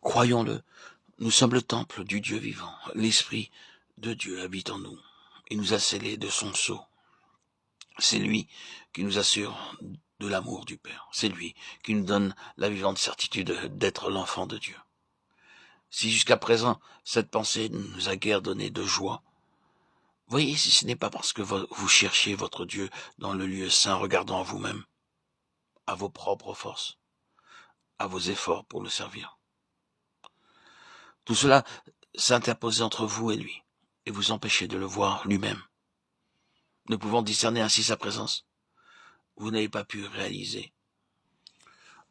Croyons-le, nous sommes le temple du Dieu vivant. L'Esprit de Dieu habite en nous. Il nous a scellés de son sceau. C'est lui qui nous assure de l'amour du Père. C'est lui qui nous donne la vivante certitude d'être l'enfant de Dieu. Si jusqu'à présent, cette pensée ne nous a guère donné de joie, voyez si ce n'est pas parce que vous cherchiez votre Dieu dans le lieu saint, regardant à vous-même, à vos propres forces, à vos efforts pour le servir. Tout cela s'interposait entre vous et lui, et vous empêchait de le voir lui-même. Ne pouvant discerner ainsi sa présence, vous n'avez pas pu réaliser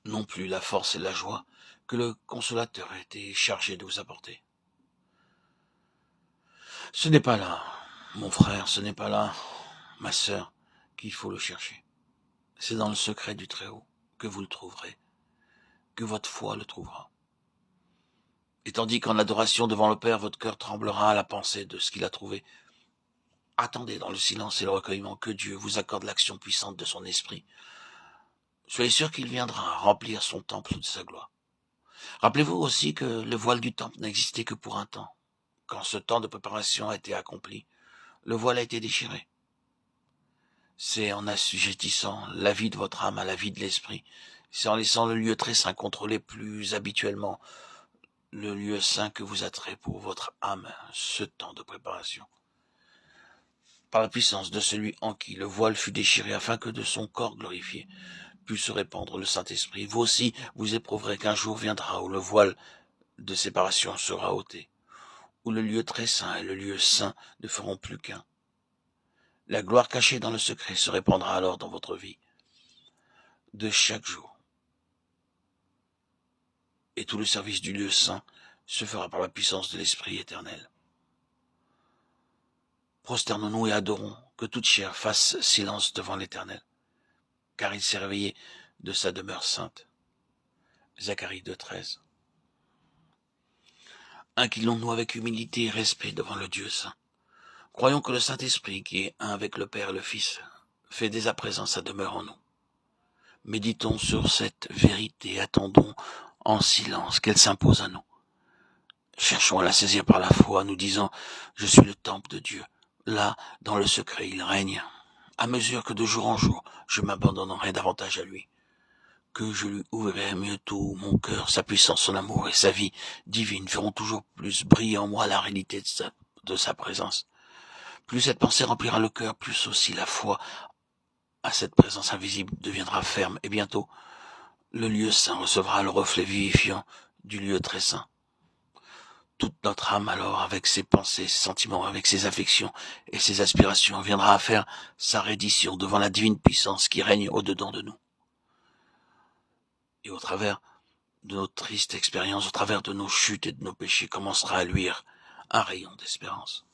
non plus la force et la joie que le consolateur a été chargé de vous apporter. Ce n'est pas là, mon frère, ce n'est pas là, ma sœur, qu'il faut le chercher. C'est dans le secret du Très-Haut que vous le trouverez, que votre foi le trouvera. Et tandis qu'en adoration devant le Père, votre cœur tremblera à la pensée de ce qu'il a trouvé, attendez dans le silence et le recueillement que Dieu vous accorde l'action puissante de son esprit. Soyez sûr qu'il viendra remplir son temple de sa gloire. Rappelez-vous aussi que le voile du temple n'existait que pour un temps. Quand ce temps de préparation a été accompli, le voile a été déchiré. C'est en assujettissant la vie de votre âme à la vie de l'esprit. C'est en laissant le lieu très saint contrôler plus habituellement le lieu saint que vous attirez pour votre âme ce temps de préparation. Par la puissance de celui en qui le voile fut déchiré afin que de son corps glorifié puisse se répandre le Saint-Esprit. Vous aussi, vous éprouverez qu'un jour viendra où le voile de séparation sera ôté, où le lieu très saint et le lieu saint ne feront plus qu'un. La gloire cachée dans le secret se répandra alors dans votre vie, de chaque jour. Et tout le service du lieu saint se fera par la puissance de l'Esprit éternel. Prosternons-nous et adorons, que toute chair fasse silence devant l'Éternel, car il s'est réveillé de sa demeure sainte. Zacharie 2,13. Inclinons-nous avec humilité et respect devant le Dieu saint. Croyons que le Saint-Esprit, qui est un avec le Père et le Fils, fait dès à présent sa demeure en nous. Méditons sur cette vérité et attendons en silence qu'elle s'impose à nous. Cherchons à la saisir par la foi, nous disant « Je suis le temple de Dieu ». Là, dans le secret, il règne. À mesure que de jour en jour, je m'abandonnerai davantage à lui, que je lui ouvrirai mieux tout mon cœur, sa puissance, son amour et sa vie divine feront toujours plus briller en moi la réalité de sa présence. Plus cette pensée remplira le cœur, plus aussi la foi à cette présence invisible deviendra ferme, et bientôt, le lieu saint recevra le reflet vivifiant du lieu très saint. Toute notre âme alors, avec ses pensées, ses sentiments, avec ses affections et ses aspirations, viendra à faire sa reddition devant la divine puissance qui règne au-dedans de nous. Et au travers de notre triste expérience, au travers de nos chutes et de nos péchés, commencera à luire un rayon d'espérance.